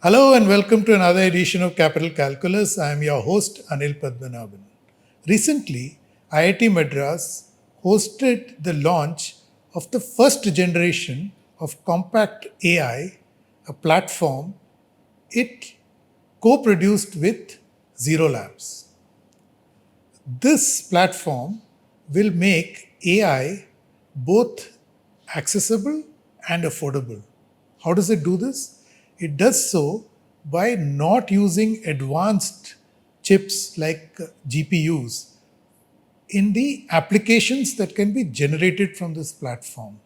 Hello and welcome to another edition of Capital Calculus. I am your host Anil Padmanabhan. Recently, IIT Madras hosted the launch of the first generation of CompactAI, a platform it co-produced with Ziroh Labs. This platform will make AI both accessible and affordable. How does it do this? It does so by not using advanced chips like GPUs in the applications that can be generated from this platform.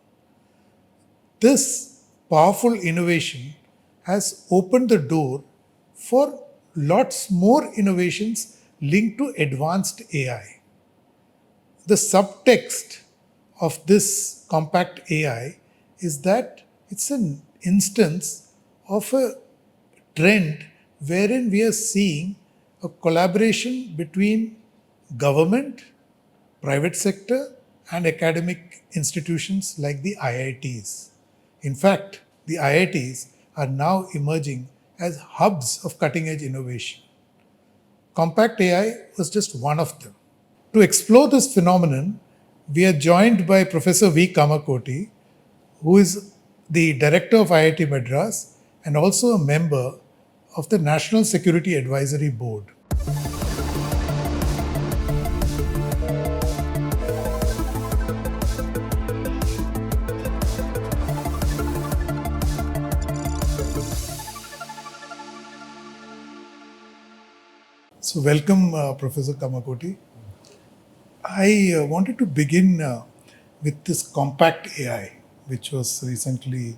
This powerful innovation has opened the door for lots more innovations linked to advanced AI. The subtext of this compact AI is that it's an instance of a trend wherein we are seeing a collaboration between government, private sector, and academic institutions like the IITs. In fact, the IITs are now emerging as hubs of cutting edge innovation. Compact AI was just one of them. To explore this phenomenon, we are joined by Professor V. Kamakoti, who is the director of IIT Madras and also a member of the National Security Advisory Board. So, welcome, Professor Kamakoti. I wanted to begin with this Compact AI, which was recently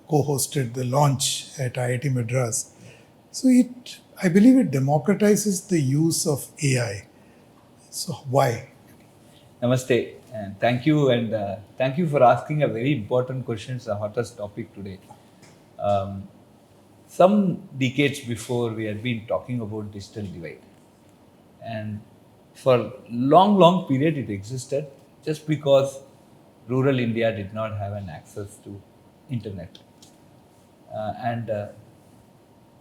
co-hosted the launch at IIT Madras. So I believe it democratizes the use of AI. So why? Namaste and thank you for asking a very important question. It's the hottest topic today. Some decades before, we had been talking about digital divide, and for long period it existed just because rural India did not have an access to internet, and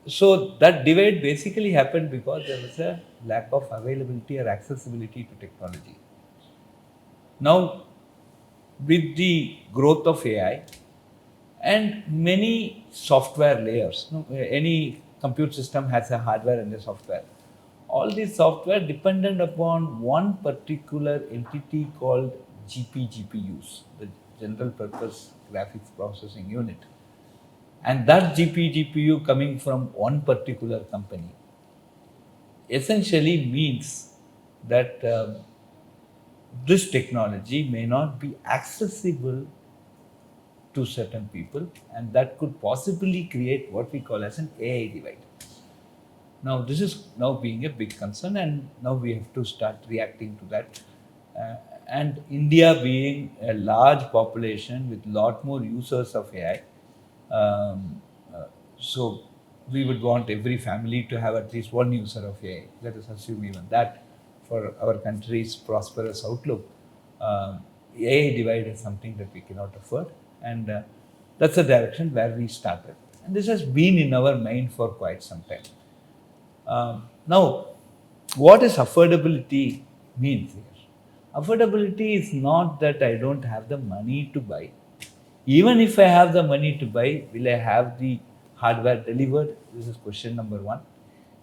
so that divide basically happened because there was a lack of availability or accessibility to technology. Now, with the growth of AI and many software layers, any computer system has a hardware and a software. All these software dependent upon one particular entity called GPUs, the General Purpose Graphics Processing Unit. And that GPU coming from one particular company essentially means that this technology may not be accessible to certain people, and that could possibly create what we call as an AI divide. Now, this is now being a big concern, and now we have to start reacting to that. And India being a large population with lot more users of AI, so we would want every family to have at least one user of AI. Let us assume even that for our country's prosperous outlook, AI divide is something that we cannot afford, and that's the direction where we started. And this has been in our mind for quite some time. Now, what is affordability means here? Affordability is not that I don't have the money to buy. Even if I have the money to buy, will I have the hardware delivered? This is question number one.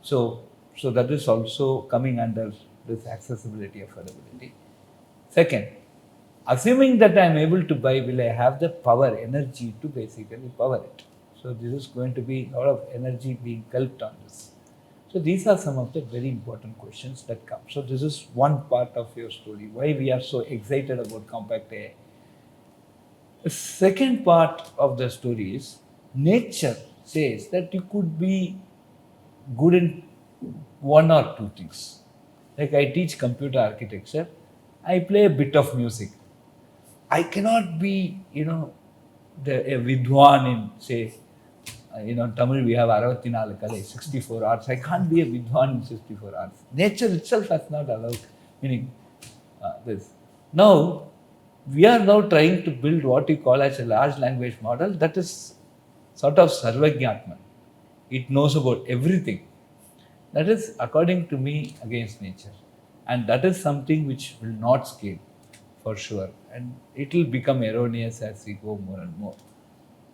So that is also coming under this accessibility, affordability. Second, assuming that I am able to buy, will I have the power, energy to basically power it? So this is going to be a lot of energy being gulped on this. So these are some of the very important questions that come. So this is one part of your story, why we are so excited about Compact AI. The second part of the story is nature says that you could be good in one or two things. Like I teach computer architecture, I play a bit of music. I cannot be, a vidwan in, say, Tamil we have 64 Kalai, 64 arts. I can't be a vidwan in 64 arts. Nature itself has not allowed, meaning this. Now, we are now trying to build what we call as a large language model that is sort of sarvajnatman. it knows about everything. That is, according to me, against nature. And that is something which will not scale for sure. And it will become erroneous as we go more and more.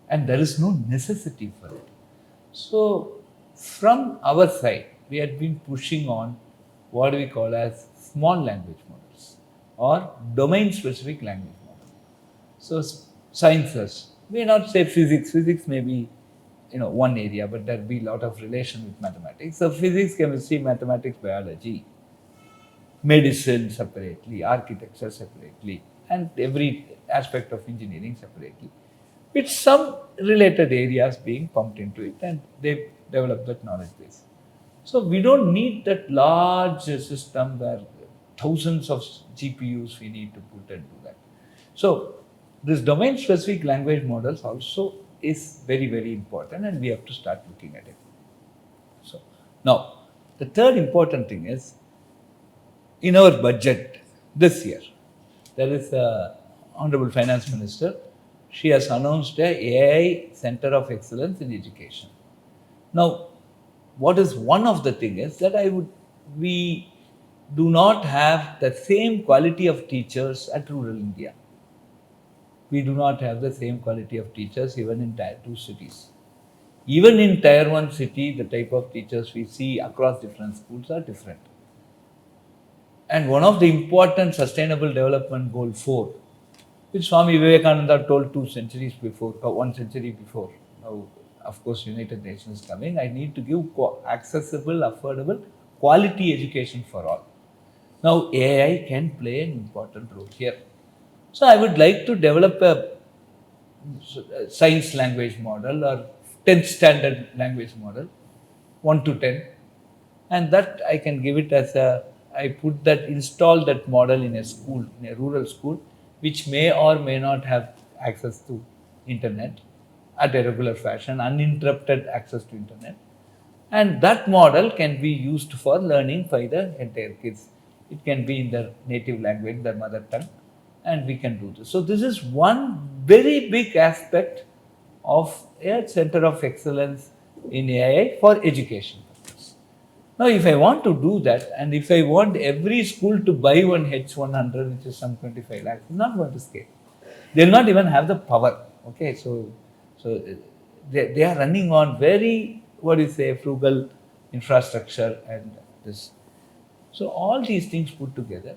And there is no necessity for it. So, from our side, we had been pushing on what we call as small language models or domain specific language models. So, sciences, may not say physics, physics may be one area, but there will be a lot of relation with mathematics. So, physics, chemistry, mathematics, biology, medicine separately, architecture separately, and every aspect of engineering separately, with some related areas being pumped into it, and they develop that knowledge base. So we don't need that large system where thousands of GPUs we need to put and do that. So this domain specific language models also is very, very important, and we have to start looking at it. So now the third important thing is, in our budget this year, there is a Honorable Finance Minister. She has announced a AI Center of Excellence in Education. Now, what is one of the thing is that we do not have the same quality of teachers at rural India. We do not have the same quality of teachers even in tier 2 cities. Even in tier 1 city, the type of teachers we see across different schools are different. And one of the important sustainable development goal 4, which Swami Vivekananda told 2 centuries before, 1 century before. Now, of course, United Nations coming, I need to give accessible, affordable, quality education for all. Now, AI can play an important role here. So, I would like to develop a science language model or 10th standard language model, 1 to 10, and that I can give it as install that model in a school, in a rural school, which may or may not have access to internet at a regular fashion, uninterrupted access to internet. And that model can be used for learning by the entire kids. It can be in their native language, their mother tongue, and we can do this. So this is one very big aspect of a center of excellence in AI for education. Now, if I want to do that, and if I want every school to buy one H100, which is some 25 lakhs, it's not going to scale. They'll not even have the power. Okay, so they are running on very, frugal infrastructure and this. So all these things put together,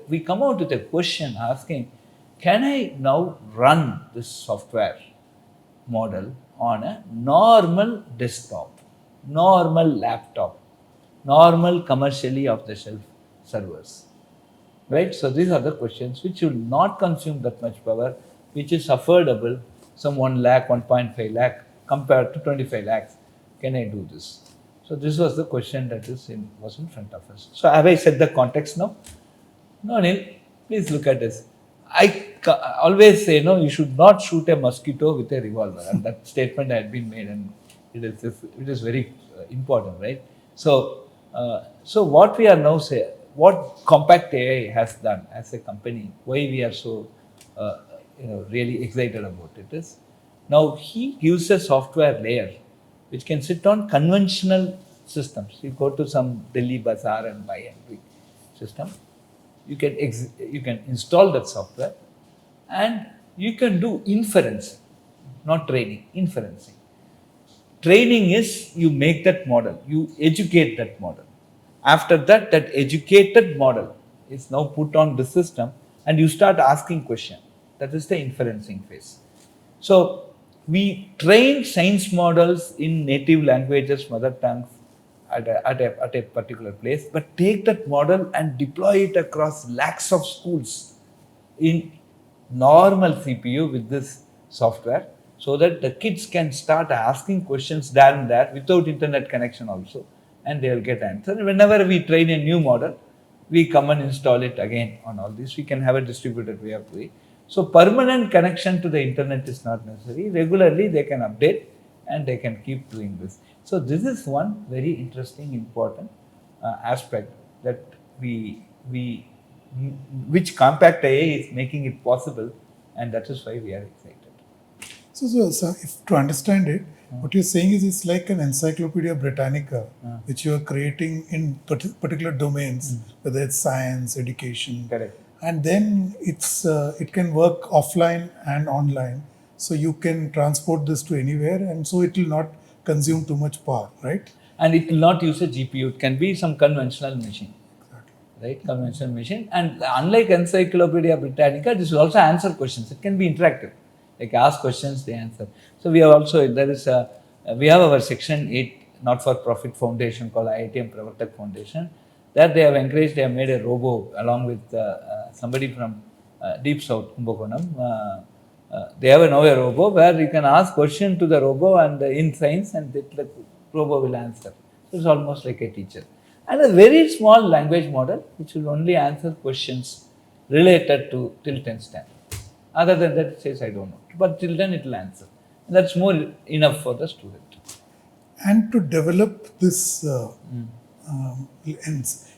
we come out with a question asking, can I now run this software model on a normal desktop, normal laptop, normal commercially off the shelf servers? Right? So these are the questions which will not consume that much power, which is affordable, some 1 lakh, 1.5 lakh compared to 25 lakhs. Can I do this? So this was the question that was in front of us. So have I set the context now? No, Neil, please look at this. Always say, no, you should not shoot a mosquito with a revolver. And that statement had been made, and it is very important, right? So, so what we are now saying, what KompactAI has done as a company, why we are so, really excited about it is, now he gives a software layer which can sit on conventional systems. You go to some Delhi bazaar and buy a big system. You can install that software, and you can do inference, not training, inferencing. Training is you make that model, you educate that model. After that, that educated model is now put on the system, and you start asking questions. That is the inferencing phase. So we train science models in native languages, mother tongues, at a particular place, but take that model and deploy it across lakhs of schools in normal CPU with this software, so that the kids can start asking questions there and there without internet connection also, and they will get answers. Whenever we train a new model, we come and install it again on all this. We can have a distributed way of doing it. So permanent connection to the internet is not necessary. Regularly they can update and they can keep doing this. So this is one very interesting, important aspect that which KompactAI is making it possible, and that is why we are excited. So if to understand it, what you're saying is it's like an Encyclopedia Britannica, which you are creating in particular domains, whether it's science, education, Correct. and then it can work offline and online. So you can transport this to anywhere, and so it will not consume too much power, right? And it will not use a GPU. It can be some conventional machine. Right, conventional machine. And unlike Encyclopedia Britannica, this will also answer questions. It can be interactive, like ask questions, they answer. So we have also, we have our section 8 not-for-profit foundation called IIT Madras Foundation. That they have encouraged, they have made a robo along with somebody from Deep South, Kumbakonam. They have now a robo where you can ask question to the robo and in science, and the robo will answer. So it's almost like a teacher. And a very small language model which will only answer questions related to till 10th standard. Other than that, it says I don't know. But till then it will answer. And that's more enough for the student. And to develop this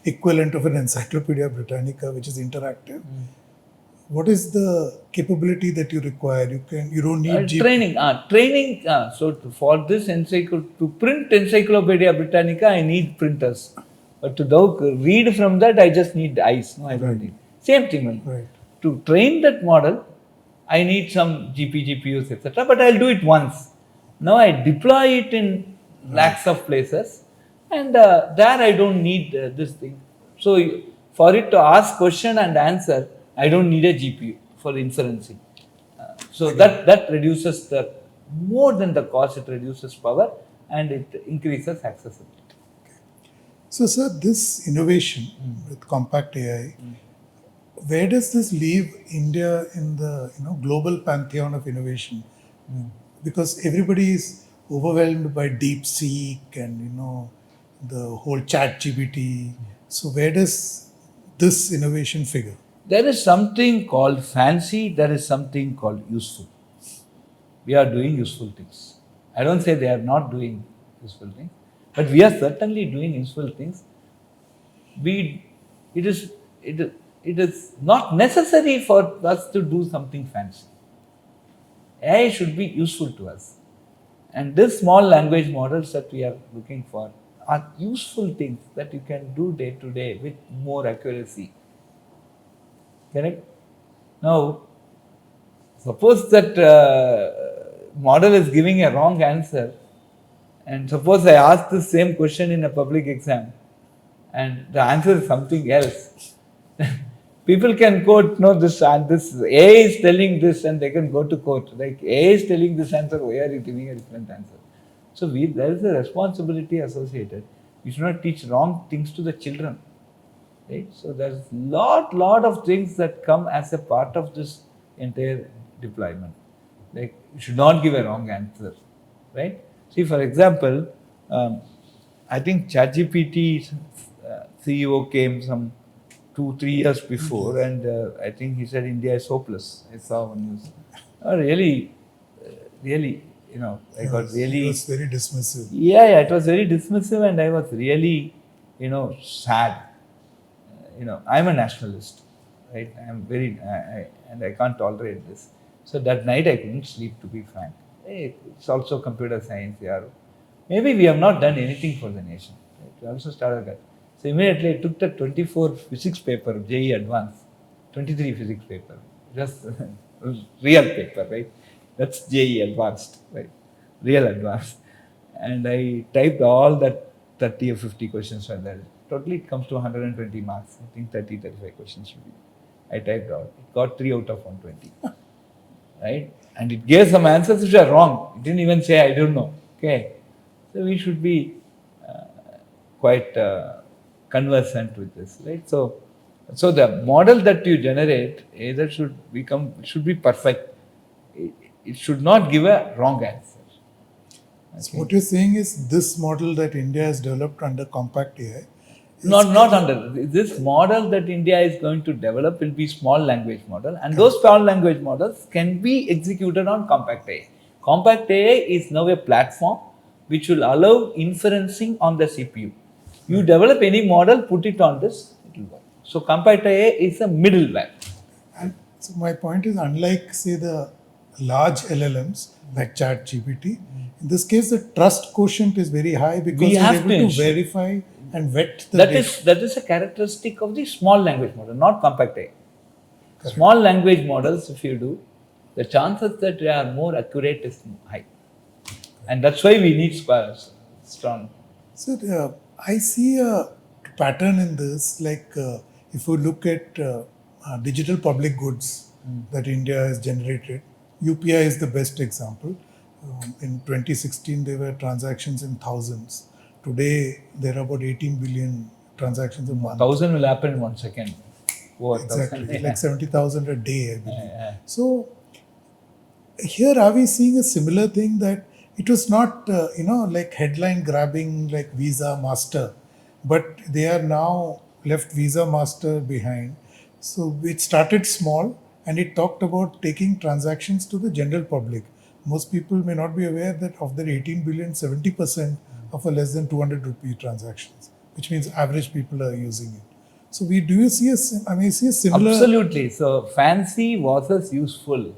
equivalent of an Encyclopedia Britannica, which is interactive, what is the capability that you require? You don't need Training. So for this to print Encyclopedia Britannica, I need printers. But to read from that, I just need eyes. No, I don't need. Same thing. Right. To train that model, I need some GPUs, etc. But I'll do it once. Now I deploy it in lakhs of places, and there I don't need this thing. So for it to ask question and answer, I don't need a GPU for inferencing. So that reduces more than the cost, it reduces power and it increases accessibility. So, sir, this innovation with KompactAI, where does this leave India in the global pantheon of innovation? Because everybody is overwhelmed by DeepSeek and the whole ChatGPT. So, where does this innovation figure? There is something called fancy, there is something called useful. We are doing useful things. I don't say they are not doing useful things, but we are certainly doing useful things. It is not necessary for us to do something fancy. AI should be useful to us. And these small language models that we are looking for are useful things that you can do day to day with more accuracy. Correct? Now, suppose that model is giving a wrong answer, and suppose I ask the same question in a public exam, and the answer is something else. People can quote, no, this AI is telling this, and they can go to court. Like, AI is telling this answer, why are you giving a different answer? So there is a responsibility associated. We should not teach wrong things to the children. Right? So there's lot of things that come as a part of this entire deployment. Like, you should not give a wrong answer. Right? See, for example, I think ChatGPT CEO came some 2-3 years before, and I think he said India is hopeless. I saw on news. Really, I got really. It was very dismissive. Yeah, it was very dismissive, and I was really, sad. I'm a nationalist, right? I'm very, and I can't tolerate this. So that night I couldn't sleep, to be frank. It's also computer science, yeah. Maybe we have not done anything for the nation. Right? We also started that. So immediately I took the 24 physics paper, JE Advanced, 23 physics paper, just real paper, right? That's JE Advanced, right? Real Advanced. And I typed all that 30 or 50 questions for that. Totally it comes to 120 marks. I think 30-35 questions should be. I typed all. It got 3 out of 120. Right? And it gave some answers which are wrong. It didn't even say, I don't know. Okay. So we should be quite conversant with this, right? So the model that you generate either should be perfect. It should not give a wrong answer. Okay. So what you're saying is this model that India has developed under KompactAI. Not under this model that India is going to develop will be small language model, and those small language models can be executed on KompactAI. KompactAI is now a platform which will allow inferencing on the CPU. You develop any model, put it on this, it will work. So KompactAI is a middleware. And so my point is, unlike say the large LLMs like ChatGPT. In this case, the trust quotient is very high because We we are have able to to ensure. verify and vet the That data. is a characteristic of the small language model, not CompactAI. Correct. Small language models, if you do, the chances that they are more accurate is high, and that's why we need strong. So I see a pattern in this. Like if you look at digital public goods that India has generated, UPI is the best example. In 2016, there were transactions in thousands. Today, there are about 18 billion transactions a month. 1,000 will happen in 1 second. Over Exactly, 1,000. like 70,000 a day, I believe. Yeah. So here are we seeing a similar thing that it was not like headline grabbing like Visa Master, but they are now left Visa Master behind. So it started small and it talked about taking transactions to the general public. Most people may not be aware that of the 18 billion, 70% of a less than 200 rupee transactions, which means average people are using it. So we do you see see a similar. Absolutely. So fancy versus useful.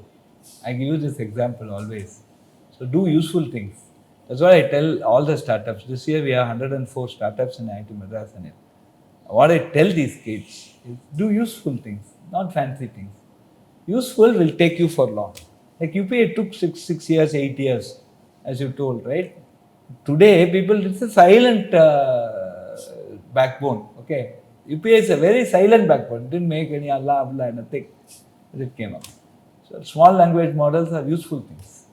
I give you this example always. So do useful things. That's what I tell all the startups. This year we have 104 startups in IIT Madras, and what I tell these kids is do useful things, not fancy things. Useful will take you for long. Like UPA took 6 years, 8 years, as you told, right? Today, people, it's a silent backbone. Okay, UPA is a very silent backbone. Didn't make any Allah, nothing. It came up. So small language models are useful things.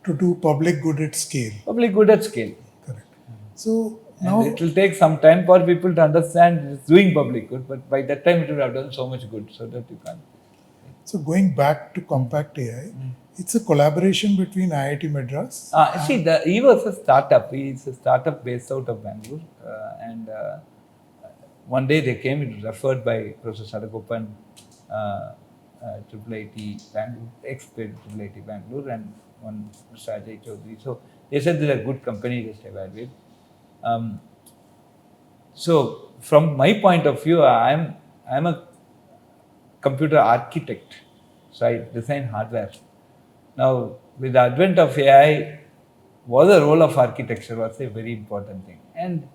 To do public good at scale. Public good at scale. Correct. So And now it will take some time for people to understand it's doing public good, but by that time it would have done so much good so that you can't. So going back to CompactAI, it's a collaboration between IIT Madras. See, he was a startup. He is a startup based out of Bangalore. And one day they came, it was referred by Professor Sadagopan, IIT Bangalore, ex-IIT Bangalore, and one Mr. Ajay Chaudhary. So they said they're a good company, just evaluate. So from my point of view, I'm a computer architect. So I design hardware. Now, with the advent of AI, what the role of architecture was a very important thing. And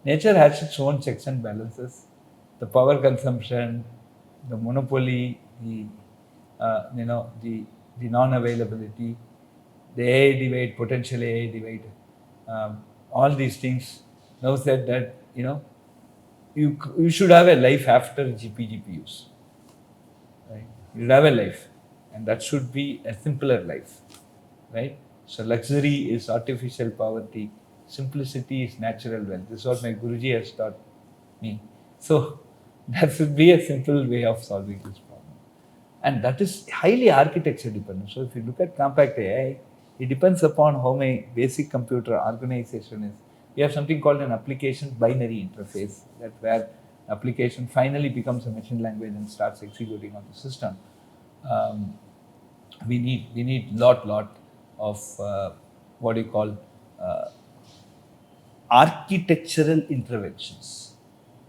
nature has its own checks and balances. The power consumption, the monopoly, the non-availability, the AI divide, potential AI divide, all these things. Now said that you should have a life after GPUs. Right? You should have a life, and that should be a simpler life, right? So luxury is artificial poverty, simplicity is natural wealth. This is what my Guruji has taught me. So that should be a simple way of solving this problem, and that is highly architecture dependent. So if you look at CompactAI, it depends upon how my basic computer organization is. We have something called an application binary interface, that where application finally becomes a machine language and starts executing on the system. We need lot of what do you call architectural interventions,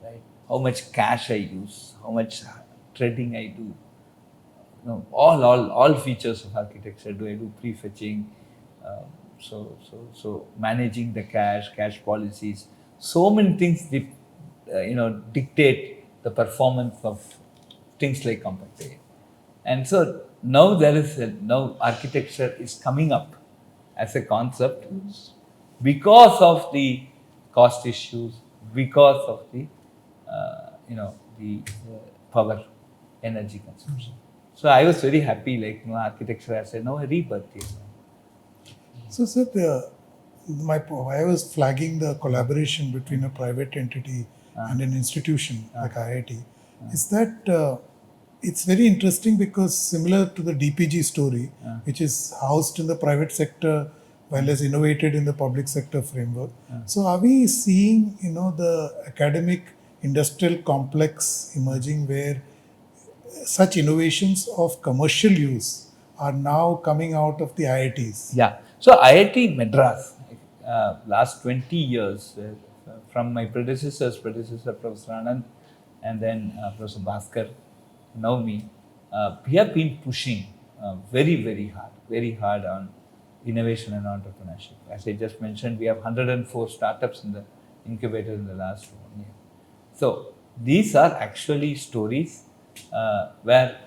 right? How much cache I use, how much threading I do, all features of architecture. Do I do prefetching? So managing the cache policies. So many things dictate the performance of things like CompactAI. And so now now architecture is coming up as a concept because of the cost issues, because of the power energy consumption. So I was very happy, like architecture has a rebirth here. So, sir, why I was flagging the collaboration between a private entity and an institution like IIT is that it's very interesting because similar to the DPG story, which is housed in the private sector while as innovated in the public sector framework. So, are we seeing the academic industrial complex emerging where such innovations of commercial use are now coming out of the IITs? Yeah. So IIT Madras, last 20 years, from my predecessor, Professor Anand, and then Professor Bhaskar, now me, we have been pushing very hard on innovation and entrepreneurship. As I just mentioned, we have 104 startups in the incubator in the last 1 year. So these are actually stories where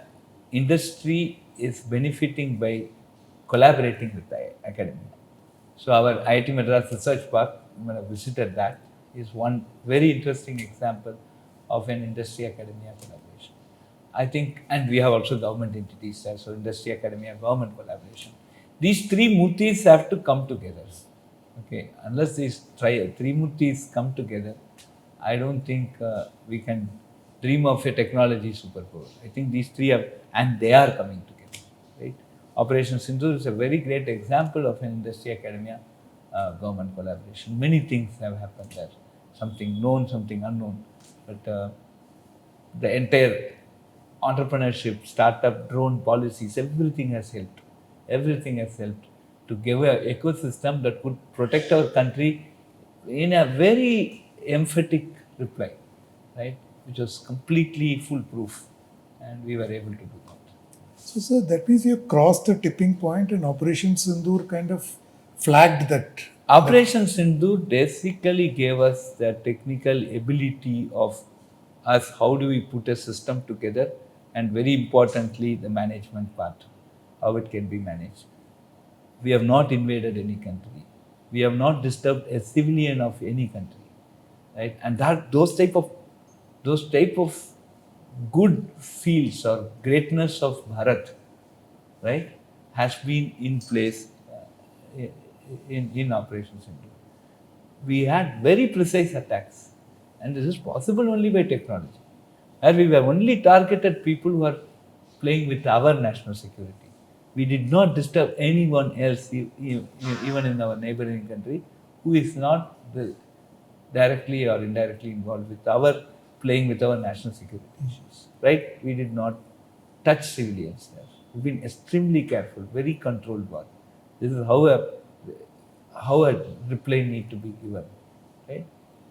industry is benefiting by collaborating with the academia. So our IIT Madras Research Park, when I visited that, is one very interesting example of an industry academia collaboration. I think, and we have also government entities there, so industry academia government collaboration. These three murtis have to come together. Okay, unless these three murtis come together, I don't think we can dream of a technology superpower. I think these three are, and they are coming together, right? Operation Sindhu is a very great example of an industry academia government collaboration. Many things have happened there, something known, something unknown, but the entire entrepreneurship, startup, drone policies, everything has helped to give an ecosystem that could protect our country in a very emphatic reply, right? Which was completely foolproof, and we were able to do that. So, sir, that means you crossed the tipping point and Operation Sindoor kind of flagged that. Operation Sindhu basically gave us the technical ability of us how do we put a system together, and very importantly the management part, how it can be managed. We have not invaded any country. We have not disturbed a civilian of any country, right? And that those type of good fields or greatness of Bharat, right, has been in place in Operation Sindhu. We had very precise attacks, and this is possible only by technology. Where we were only targeted people who are playing with our national security. We did not disturb anyone else, even in our neighboring country, who is not directly or indirectly involved with our playing with our national security issues. Right? We did not touch civilians there. We've been extremely careful, very controlled war. This is how a reply need to be given, right?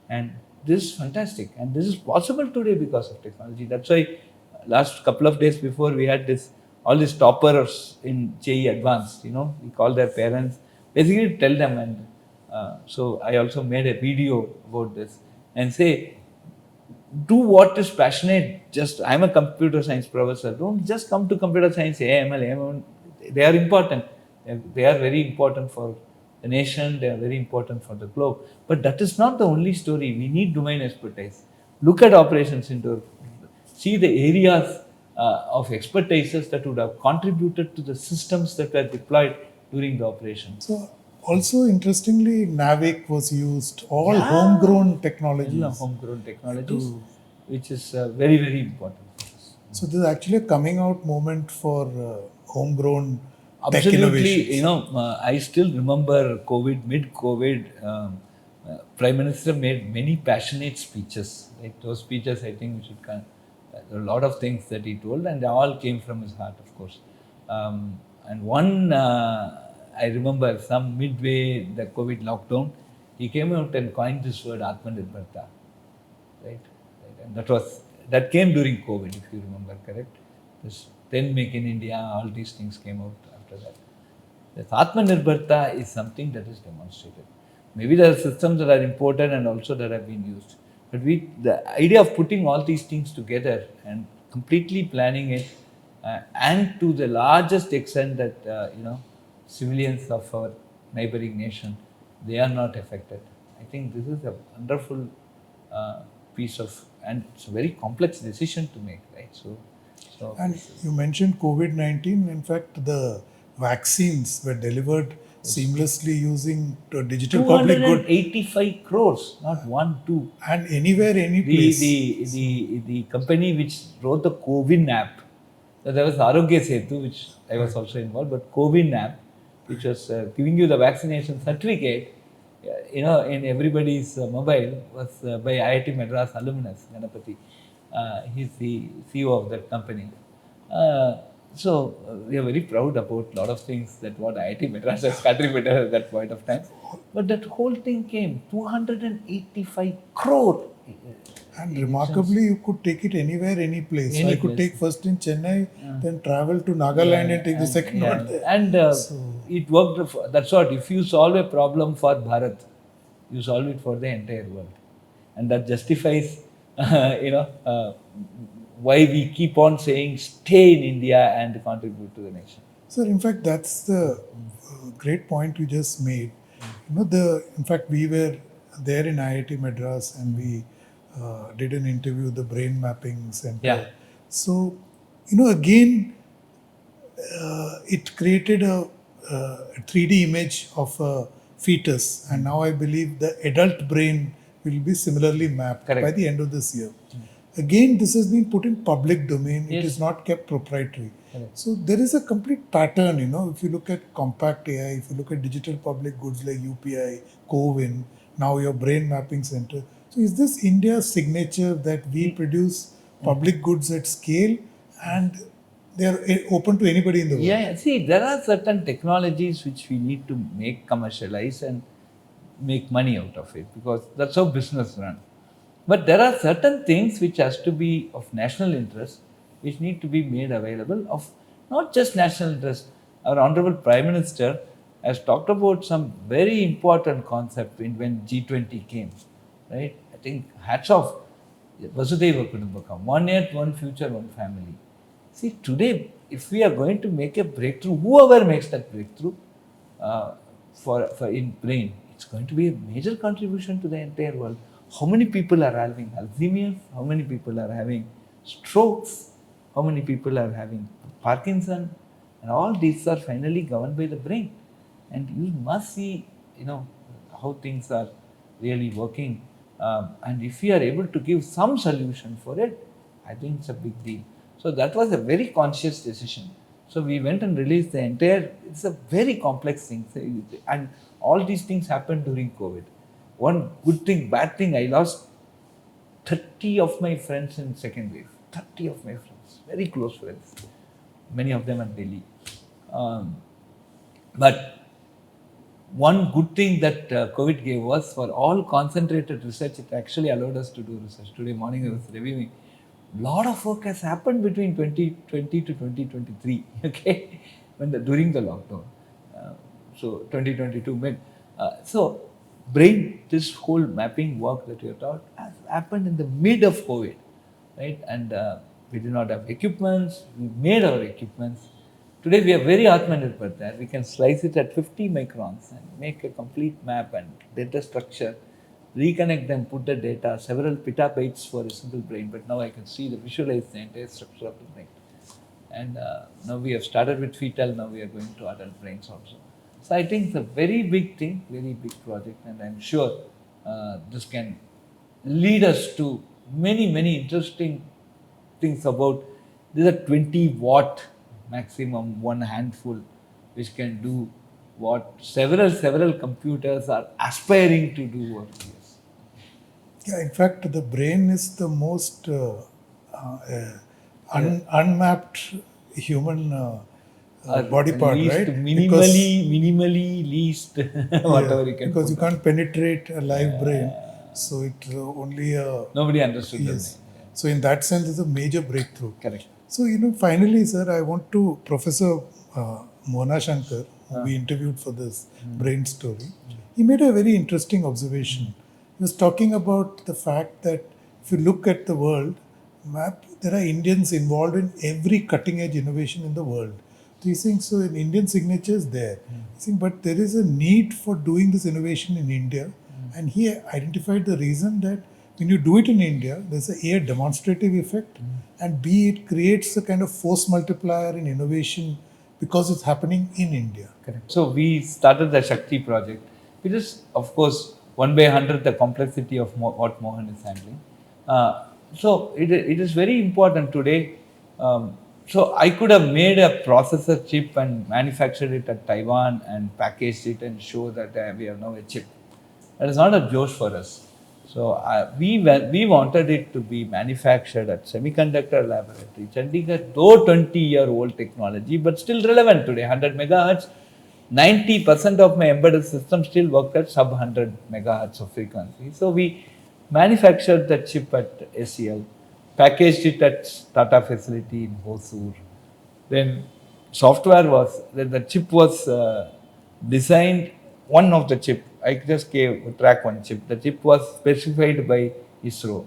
And this is fantastic, and this is possible today because of technology. That's why last couple of days before we had all these toppers in JE Advanced. We call their parents, basically tell them, and so I also made a video about this and say, do what is passionate. Just I'm a computer science professor. Don't just come to computer science, AML, AML. They are important. They are very important for the nation. They are very important for the globe. But that is not the only story. We need domain expertise. Look at operations into see the areas of expertises that would have contributed to the systems that were deployed during the operation. So, also interestingly, NAVIC was used, all Yeah. homegrown technologies. Homegrown technologies, which is very, very important for us. So, this is actually a coming out moment for homegrown tech Absolutely, innovations. I still remember mid-COVID, Prime Minister made many passionate speeches. Right? Those speeches, I think we should there are a lot of things that he told, and they all came from his heart, of course. And one, I remember some midway the COVID lockdown, he came out and coined this word Atmanirbharta, right? And that came during COVID, if you remember, correct? This then Make in India, all these things came out after that. The Atmanirbharta is something that is demonstrated. Maybe there are systems that are imported and also that have been used. But the idea of putting all these things together and completely planning it, and to the largest extent that civilians of our neighboring nation, they are not affected. I think this is a wonderful piece of, and it's a very complex decision to make, right? So And you mentioned COVID-19. In fact, the vaccines were delivered seamlessly using digital public good 285 crores, not one, two. and anywhere, any The, place. the company which wrote the COVID app, so there was Arogya Setu, which I was also involved, but COVID app, which was giving you the vaccination certificate, in everybody's mobile, was by IIT Madras alumnus, Ganapati. He's the CEO of that company. So we are very proud about a lot of things that what IIT Madras has contributed at that point of time. But that whole thing came 285 crore And remarkably, you could take it anywhere, any place. Any I could place. take first in Chennai, then travel to Nagaland and take the second one there. And it worked. That's what. If you solve a problem for Bharat, you solve it for the entire world, and that justifies, why we keep on saying stay in India and contribute to the nation. Sir, in fact, that's the great point you just made. In fact, we were there in IIT Madras and we did an interview, the brain mapping center. Yeah. So, again, it created a 3D image of a fetus, and now I believe the adult brain will be similarly mapped Correct. by the end of this year. Again, this has been put in public domain. It Yes. is not kept proprietary. Correct. So there is a complete pattern, if you look at CompactAI, if you look at digital public goods like UPI, CoWIN, now your brain mapping center. So is this India's signature that we produce public goods at scale and they are open to anybody in the world? Yeah, see, there are certain technologies which we need to make commercialize and make money out of it, because that's how business run. But there are certain things which has to be of national interest, which need to be made available of not just national interest. Our Honorable Prime Minister has talked about some very important concept when G20 came, right? I think hats off, Vasudhaiva Kudumbakam, one earth, one future, one family. See, today, if we are going to make a breakthrough, whoever makes that breakthrough for in brain, it's going to be a major contribution to the entire world. How many people are having Alzheimer's? How many people are having strokes? How many people are having Parkinson? And all these are finally governed by the brain. And you must see, how things are really working. And if we are able to give some solution for it, I think it's a big deal. So that was a very conscious decision. So we went and released the entire, it's a very complex thing. And all these things happened during COVID. One good thing, bad thing, I lost 30 of my friends in second wave. 30 of my friends, very close friends. Many of them are Delhi. But one good thing that COVID gave was, for all concentrated research, it actually allowed us to do research. Today morning I was reviewing. A lot of work has happened between 2020 to 2023, okay, during the lockdown. So 2022 mid. So brain, this whole mapping work that you taught has happened in the mid of COVID, right? And we did not have equipments. We made our equipments. Today we are very Atmanirbhar there. We can slice it at 50 microns and make a complete map and data structure, reconnect them, put the data, several petabytes for a single brain. But now I can visualize the entire structure of the brain. And now we have started with fetal, now we are going to adult brains also. So I think it's a very big thing, very big project, and I'm sure this can lead us to many, many interesting things about this is a 20-watt maximum, one handful, which can do what several computers are aspiring to do over the years. Yeah, in fact, the brain is the most unmapped human body part, least, right? minimally least, whatever you can. Because you can't penetrate a live brain, so it only nobody understood the yes. brain. So in that sense, it's a major breakthrough. Correct. So finally, sir, I want to Professor Mona Shankar, who we interviewed for this brain story. He made a very interesting observation. He was talking about the fact that if you look at the world map, there are Indians involved in every cutting edge innovation in the world. So he's saying, so an Indian signature is there. He's saying, but there is a need for doing this innovation in India. And he identified the reason that when you do it in India, there's a demonstrative effect, and B, it creates a kind of force multiplier in innovation because it's happening in India. Correct. So we started the Shakti project, which is, of course, 1/100 the complexity of what Mohan is handling. So it is very important today. So I could have made a processor chip and manufactured it at Taiwan and packaged it and show that we have now a chip. That is not a Josh for us. So we wanted it to be manufactured at Semiconductor Laboratory, Chandigarh, though 20-year-old technology, but still relevant today, 100 megahertz. 90% of my embedded system still worked at sub 100 megahertz of frequency. So we manufactured the chip at SEL, packaged it at Tata facility in Hosur. Then then the chip was designed, one of the chip, I just gave track one chip. The chip was specified by ISRO.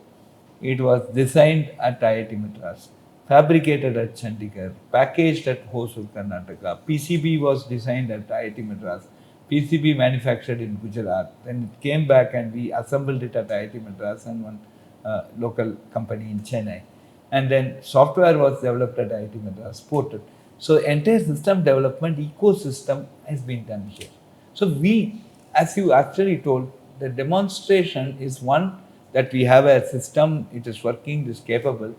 It was designed at IIT Madras, fabricated at Chandigarh, packaged at Hosur, Karnataka. PCB was designed at IIT Madras, PCB manufactured in Gujarat. Then it came back and we assembled it at IIT Madras and one local company in Chennai. And then software was developed at IIT Madras, ported. So entire system development ecosystem has been done here. So we, as you actually told, the demonstration is one that we have a system, it is working, it is capable.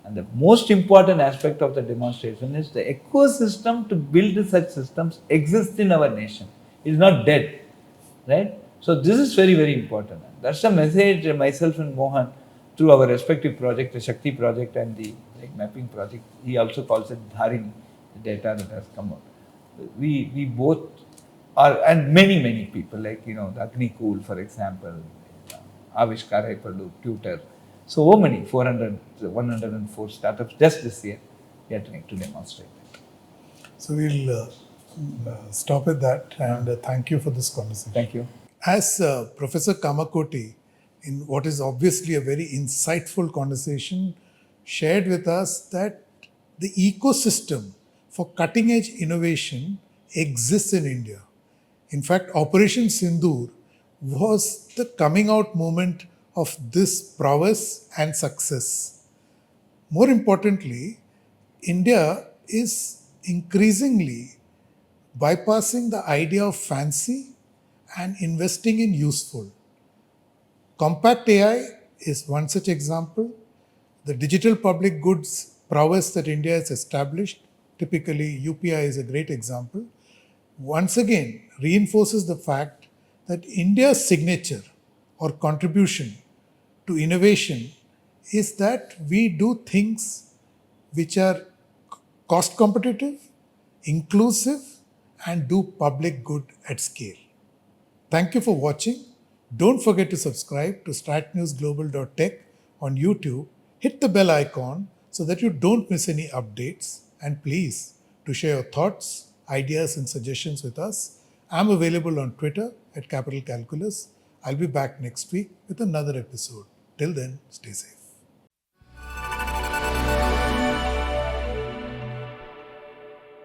And the most important aspect of the demonstration is the ecosystem to build such systems exists in our nation. It is not dead, right? So this is very, very important. That's the message myself and Mohan through our respective project, the Shakti project and the mapping project. He also calls it Dharini, the data that has come out. We both are, and many people like the Agni Cool, for example, Avishkar Hyperloop, Tutor. So many, 104 startups just this year, we are trying to demonstrate that. So we'll stop at that, and thank you for this conversation. Thank you. As Professor Kamakoti, in what is obviously a very insightful conversation, shared with us that the ecosystem for cutting edge innovation exists in India. In fact, Operation Sindoor was the coming out moment of this prowess and success. More importantly, India is increasingly bypassing the idea of fancy and investing in useful. KompactAI is one such example. The digital public goods prowess that India has established, typically UPI is a great example, once again reinforces the fact that India's signature or contribution to innovation is that we do things which are cost competitive, inclusive, and do public good at scale. Thank you for watching. Don't forget to subscribe to StratNewsGlobal.Tech on YouTube. Hit the bell icon so that you don't miss any updates. And please, to share your thoughts, ideas, and suggestions with us. I'm available on Twitter at Capital Calculus. I'll be back next week with another episode. Till then, stay safe.